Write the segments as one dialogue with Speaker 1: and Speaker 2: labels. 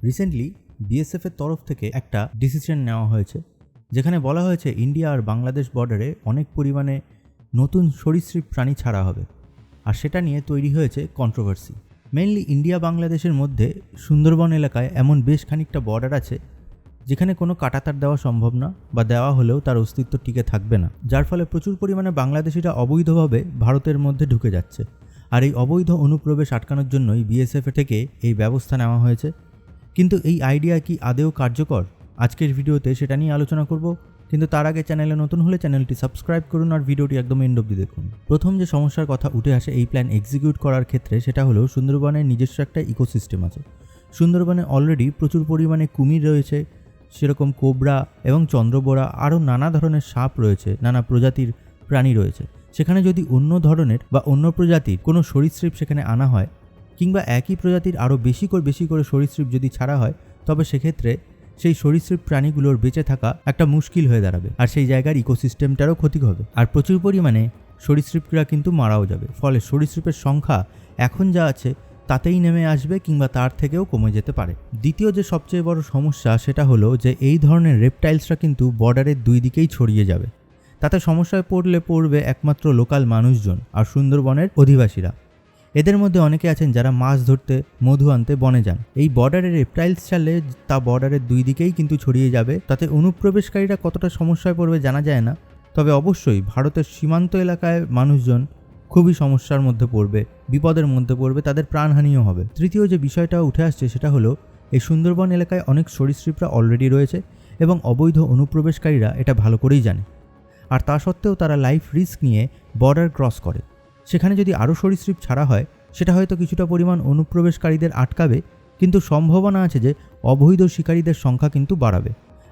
Speaker 1: Recently বিএসএফের তরফ থেকে একটা ডিসিশন নেওয়া হয়েছে, যেখানে বলা হয়েছে ইন্ডিয়া আর বাংলাদেশ বর্ডারে অনেক পরিমাণে নতুন সরীসৃপ প্রাণী ছাড়া হবে। আর সেটা নিয়ে তৈরি হয়েছে কন্ট্রোভার্সি। মেইনলি ইন্ডিয়া বাংলাদেশের মধ্যে সুন্দরবন এলাকায় এমন বেশ খানিকটা বর্ডার আছে যেখানে কোনো কাঁটাতার দেওয়া সম্ভব না, বা দেওয়া হলেও তার অস্তিত্ব টিকে থাকবে না, যার ফলে প্রচুর পরিমাণে বাংলাদেশিরা অবৈধভাবে ভারতের মধ্যে ঢুকে যাচ্ছে। আর এই অবৈধ অনুপ্রবেশ আটকানোর জন্যই বিএসএফ থেকে এই ব্যবস্থা নেওয়া হয়েছে। কিন্তু এই আইডিয়া কি আদেও কার্যকর? আজকের ভিডিওতে সেটা নিয়ে আলোচনা করব। কিন্তু তার আগে চ্যানেলে নতুন হলে চ্যানেলটি সাবস্ক্রাইব করুন আর ভিডিওটি একদম এন্ড অবধি দেখুন। প্রথম যে সমস্যার কথা উঠে আসে এই প্ল্যান এক্সিকিউট করার ক্ষেত্রে, সেটা হলো সুন্দরবনের নিজস্ব একটা ইকোসিস্টেম আছে। সুন্দরবনে অলরেডি প্রচুর পরিমাণে কুমির রয়েছে, সেরকম কোবরা এবং চন্দ্রবোরা, আরও নানা ধরনের সাপ রয়েছে, নানা প্রজাতির প্রাণী রয়েছে। সেখানে যদি অন্য ধরনের বা অন্য প্রজাতির কোনো সরীসৃপ সেখানে আনা হয়, কিংবা একই প্রজাতির আরও বেশি করে সরীসৃপ যদি ছাড়া হয়, তবে সেক্ষেত্রে সেই সরীসৃপ প্রাণীগুলোর বেঁচে থাকা একটা মুশকিল হয়ে দাঁড়াবে, আর সেই জায়গার ইকোসিস্টেমটারও ক্ষতি হবে। আর প্রচুর পরিমাণে সরীসৃপরা কিন্তু মারাও যাবে। ফলে সরীসৃপের সংখ্যা এখন যা আছে তাতেই নেমে আসবে, কিংবা তার থেকেও কমে যেতে পারে। দ্বিতীয় যে সবচেয়ে বড় সমস্যা সেটা হলো যে এই ধরনের রেপটাইলসরা কিন্তু বর্ডারের দুই দিকেই ছড়িয়ে যাবে। তাতে সমস্যায় পড়বে একমাত্র লোকাল মানুষজন আর সুন্দরবনের অধিবাসীরা। এদের মধ্যে অনেকে আছেন যারা মাছ ধরতে, মধু আনতে বনে যান। এই বর্ডারের রেপটাইলস ছাড়লে তা বর্ডারের দুই দিকেই কিন্তু ছড়িয়ে যাবে। তাতে অনুপ্রবেশকারীরা কতটা সমস্যায় পড়বে জানা যায় না, তবে অবশ্যই ভারতের সীমান্ত এলাকায় মানুষজন খুবই সমস্যার মধ্যে পড়বে, বিপদের মধ্যে পড়বে, তাদের প্রাণহানিও হবে। তৃতীয় যে বিষয়টা উঠে আসছে সেটা হলো এই সুন্দরবন এলাকায় অনেক সরীসৃপরা অলরেডি রয়েছে এবং অবৈধ অনুপ্রবেশকারীরা এটা ভালো করেই জানে। আর তা সত্ত্বেও তারা লাইফ রিস্ক নিয়ে বর্ডার ক্রস করে। সেখানে যদি আরও সরীসৃপ ছাড়া হয়, সেটা হয়তো কিছুটা পরিমাণ অনুপ্রবেশকারীদের আটকাবে, কিন্তু সম্ভাবনা আছে যে অবৈধ শিকারীদের সংখ্যা কিন্তু বাড়াবে,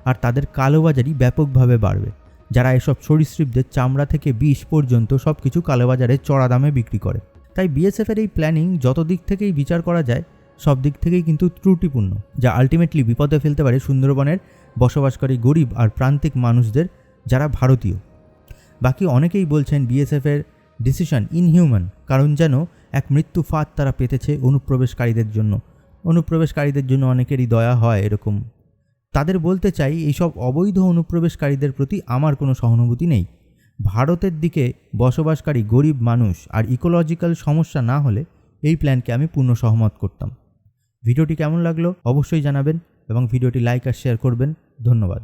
Speaker 1: আর তাদের কালোবাজারি ব্যাপকভাবে বাড়বে, যারা এসব সরীসৃপদের চামড়া থেকে বিষ পর্যন্ত সব কিছু কালোবাজারে চড়া দামে বিক্রি করে। তাই বিএসএফের এই প্ল্যানিং যত দিক থেকেই বিচার করা যায়, সব দিক থেকেই কিন্তু ত্রুটিপূর্ণ, যা আলটিমেটলি বিপদে ফেলতে পারে সুন্দরবনের বসবাসকারী গরিব আর প্রান্তিক মানুষদের, যারা ভারতীয়। বাকি অনেকেই বলছেন বিএসএফের ডিসিশন ইনহিউম্যান, কারণ যেন এক মৃত্যু ফাঁদ তারা পেতেছে অনুপ্রবেশকারীদের জন্য। অনুপ্রবেশকারীদের জন্য অনেকেরই দয়া হয় এরকম। তাদের বলতে চাই, এইসব অবৈধ অনুপ্রবেশকারীদের প্রতি আমার কোনো সহানুভূতি নেই। ভারতের দিকে বসবাসকারী গরিব মানুষ আর ইকোলজিক্যাল সমস্যা না হলে এই প্ল্যানকে আমি পূর্ণ সহমত করতাম। ভিডিওটি কেমন লাগলো অবশ্যই জানাবেন এবং ভিডিওটি লাইক আর শেয়ার করবেন। ধন্যবাদ।